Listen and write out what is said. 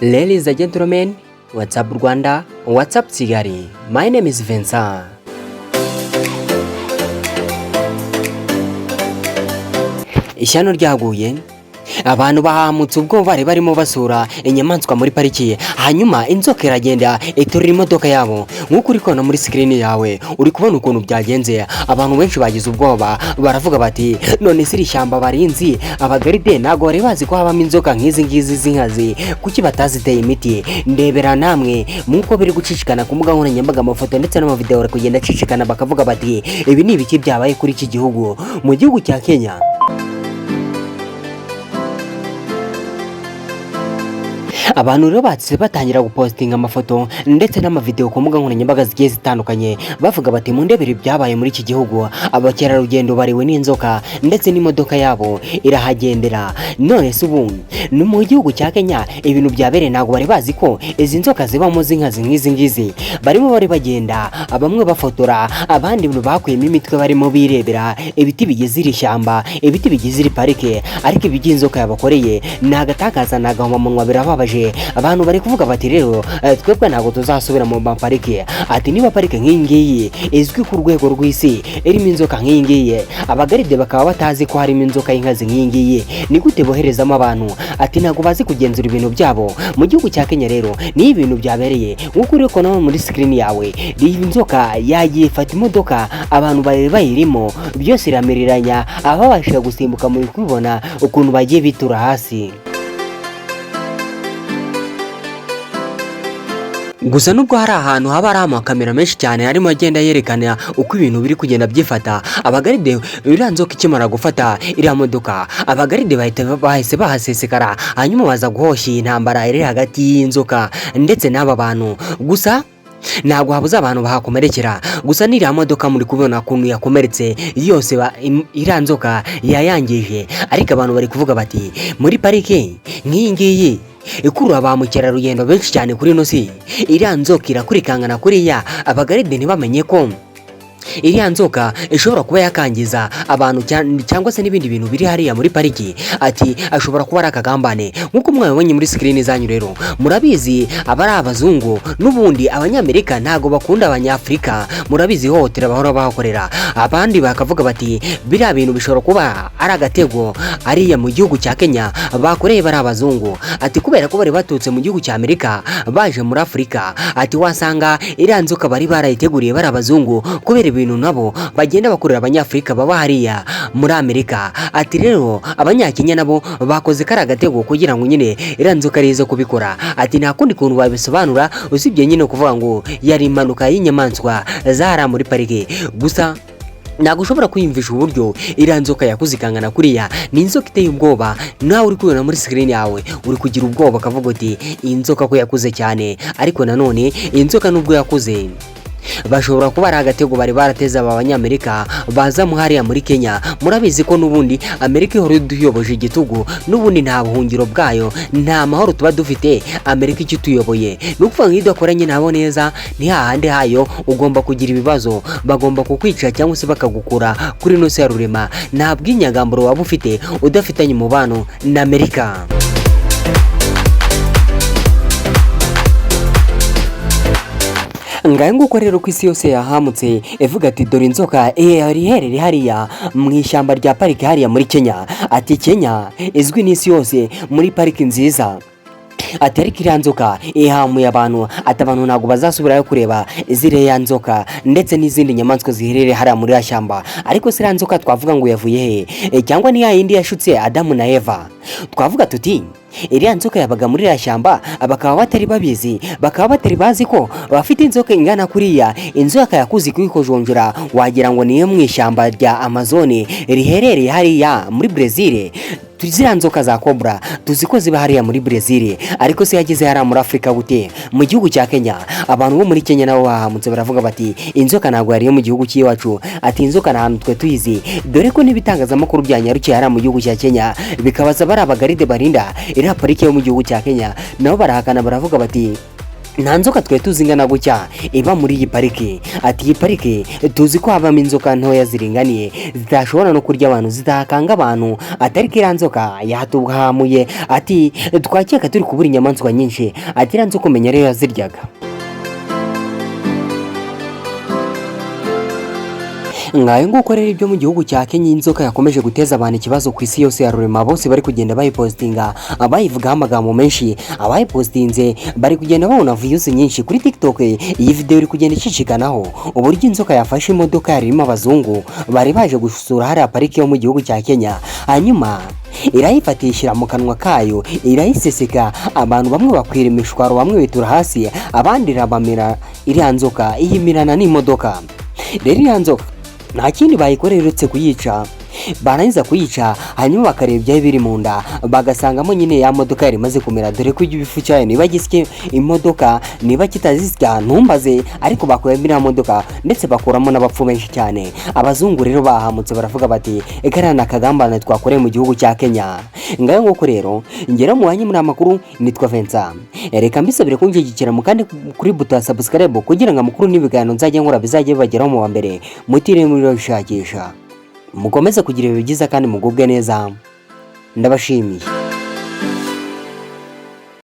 Ladies and gentlemen, what's up Rwanda, what's up Kigali, my name is Vincent. Ishyano ryaguye abantu bahamutse ubwo bari barimo basura inyamaswa muri pariki, hanyuma inzoka iragenda iturira imodoka yabo. Nkuko uri kubona muri screen yawe uri kubona ukuntu byagenze, abantu benshi bagize ubwoba baravuga bati none siri shyamba barinzi abagaride ntago bari bazi ko habamo inzoka nk'izi ngizi z'inkazi, kuki bataziteye imiti? Ndebera namwe nkuko biri gucicikana ku mbuga nkoranyambaga, amafoto ndetse n'amavideo bari kugenda acicikana bakavuga bati ibi ni ibiki byabaye kuri iki gihugu, mu gihugu cya Kenya. Abantu rero batse batangira gupostinga amafoto ndetse n'amavideo ku mbuga nkoranyambaga zigiye zitandukanye bavuga bati mu ndebere byabaye muri iki gihugu, abakerarugendo bariwe n'inzoka ndetse n'imodoka yabo irahagendera. None se ubu ni mu gihugu cya Kenya ibintu byabereye ntago bari bazi ko izi nzoka zibamo z'inkazi nk'izi ngizi. Barimo bari bagenda bamwe bafotora, abandi bakuyemo imitwe barimo birebera ibiti bigize iri shyamba, ibiti bigize iri parike. Ariko ibijya inzoka yabakoreye nagatakaza nagahoma munwa birababaje. Abantu bari kuvuga bati rero twebwe ntago tuzasubira mu parike. Ati niba parike nk'ingiyi izwi ku rwego rw'isi irimo inzoka nk'ingiyi, abagaride bakaba batazi ko harimo inzoka y'inkazi nk'ingiyi, ni gute boherezamo abantu? Ati ntago bazi kugenzura ibintu byabo. Mu gihugu cya Kenya rero ni ibintu byabereye nkuko uri kubona muri screen yawe. Iyi nzoka yagiye ifata imodoka, abantu bari bayirimo byose iramiranya, ababashije gusimbuka muri kubibona ukuntu bagiye bitura hasi. Gusa nubwo hari ahantu haba hari amakamera menshi cyane arimo agenda yerekana uko ibintu biri kugenda byifata, abagaride iriya nzoka ikimara gufata iriya modoka, abagaride bahise bahasesekara, hanyuma baza guhoshya intambara iri hagati y'inzoka ndetse n'aba bantu. Gusa ntabwo habuze abantu bahakomerekera. Gusa n'iriya modoka muri kubona ukuntu yakomeretse yose, iriya nzoka yayangije. Ariko abantu bari kuvuga bati muri parike nk'iyi ngiyi ikurura ba mukerarugendo benshi cyane kuri ino si, iriya nzoka irakurikangana kuriya, abagaride ntibamenye ko iriya nzoka ishobora kuba yakangiza abantu cyangwa se n'ibindi bintu biri hariya muri pariki. Ati ashobora kuba ari akagambane. Nkuko mwabonye muri screen zanyu rero murabizi abari abazungu n'ubundi abanyamerika ntago bakunda abanyafrika, murabizi hohotera bahora bahakorera. Abandi bakavuga bati biriya bintu bishobora kuba ari agatego ariya mu gihugu cya Kenya bakoreye bari abazungu. Ati kubera ko bari batutse mu gihugu cya Amerika baje muri Afrika, ati wasanga iriya nzoka bari barayiteguriye bari abazungu kubera ibintu nabo bagenda bakorera abanyafrika baba hariya muri Amerika. Ati rero abanyakenya nabo bakoze kari agatego kugira ngo nyine iriya nzoka arizo kubikora. Ati nta kundi kuntu babisobanura usibye nyine kuvuga ngo yari impanuka y'inyamaswa zahara muri parike. Gusa ntago ushobora kwiyumvisha uburyo iriya nzoka yakuzikangana kuriya. Ni inzoka iteye ubwoba, nawe uri kubona muri screen yawe uri kugira ubwoba akavuga uti iyi nzoka ko yakuze cyane. Ariko nanone iyi nzoka nubwo yakuze bashobora kuba ari agatego bari barateze aba banyamerika baza muhariya muri Kenya. Murabizi ko nubundi Amerika ihora iduyoboje igitugu, nubundi nta buhungiro bwayo, nta mahoro tuba dufite. Amerika icyo tuyoboye nukuvuga ngo idakoranye nabo neza ni hahandi hayo ugomba kugira ibibazo, bagomba kukwica cyangwa se bakagukura kuri no se ya rurema. Nta bw'inyagamburo waba ufite udafitanye umubano na Amerika. Ngaye nguko rero ku isi yose yahamutse evuga ati dore inzoka yari iherereye hariya mu ishyamba rya parike hariya muri Kenya. Ati Kenya izwi n'isi yose muri pariki nziza. Ati ariko iriya nzoka ihamuye abantu. Ati abantu ntabwo bazasubirayo kureba ziriya nzoka ndetse n'izindi nyamaswa ziherereye hariya muri ya shyamba. Ariko siriya nzoka twavuga ngo yavuye he? Cyangwa ni ya yindi yashutse Adamu na Eva? Twavuga tuti iriya nzoka yabaga muri ya shyamba, abakaba batari babizi, bakaba batari bazi ko bafite inzoka ingana kuriya. Inzoka yakuzi kwikojonjora wagira ngo niyo mu ishyamba rya Amazone riherereye hariya muri Brazil. Tuzira nzoka za cobra tuziko ziba hariya muri Brazil, ariko se yageze hariya muri Afrika gute? Mu gihugu cya Kenya abantu bo muri Kenya nabo bahamutse baravuga bati inzoka ntabwo yari yo mu gihugu cyiwacu. Ati inzoka nta hantu twe tuyizi, dore ko n'ibitangazamakuru byanyarukiye hariya mu gihugu cya Kenya bikabaza bari abagaride barinda iriya parike yo mu gihugu cya Kenya, nabo barahakana baravuga bati nta nzoka twe tuzi ingana gutya iba muri iyi pariki. Ati iyi pariki tuzi ko habamo inzoka ntoya ziringaniye zitashobora no kurya abantu, zitakanga abantu. Atari ko iriya nzoka yatuhamuye. Ati twakeka turi kubura inyamaswa nyinshi. Ati iriya nzoka umenya rero yaziryaga. Ngayo nguko rero ibyo mu gihugu cya Kenya inzoka yakomeje guteza abantu ikibazo ku isi yose ya rurema, bose bari kugenda bayipostinga, abayivugaho amagambo menshi, abayipostinze bari kugenda babona views nyinshi kuri TikTok. Iyi video iri kugenda icicikanaho uburyo inzoka yafashe imodoka yarimo abazungu bari baje gusura hariya pariki yo mu gihugu cya Kenya, hanyuma irayifatishira mu kanwa kayo, irayiseseka. Abantu bamwe bakwira imishwaro, bamwe bitura hasi, abandi irabamira. Iriya nzoka iyimirana n'imodoka. Rero iriya nzoka nta kindi bayikorera uretse kuyica. Barangiza kuyica, hanyuma bakareba ibyayo biri mu nda, bagasangamo nyine ya modoka yari imaze kumera, dore ko igifu cyayo niba gisye imodoka niba kitazisya ntumbaze, ariko bakuramo iriya modoka ndetse bakuramo n'abapfu benshi cyane. Abazungu rero bahamutse baravuga bati ekara na kagambana twakoreye mu gihugu cya Kenya. Ngayo nguko rero ngera mu banyi muri amakuru, nitwa Vincent. Reka mbisabire kunjigikira mu kandi kuri buto ya subscribe kugira ngo amakuru n'ibiganiro nzajya nkora bizajye bibageraho mu wa mbere, mutire muri bishakisha. Mukomeze kugira ibihe byiza kandi mugubwe neza. Ndabashimiye.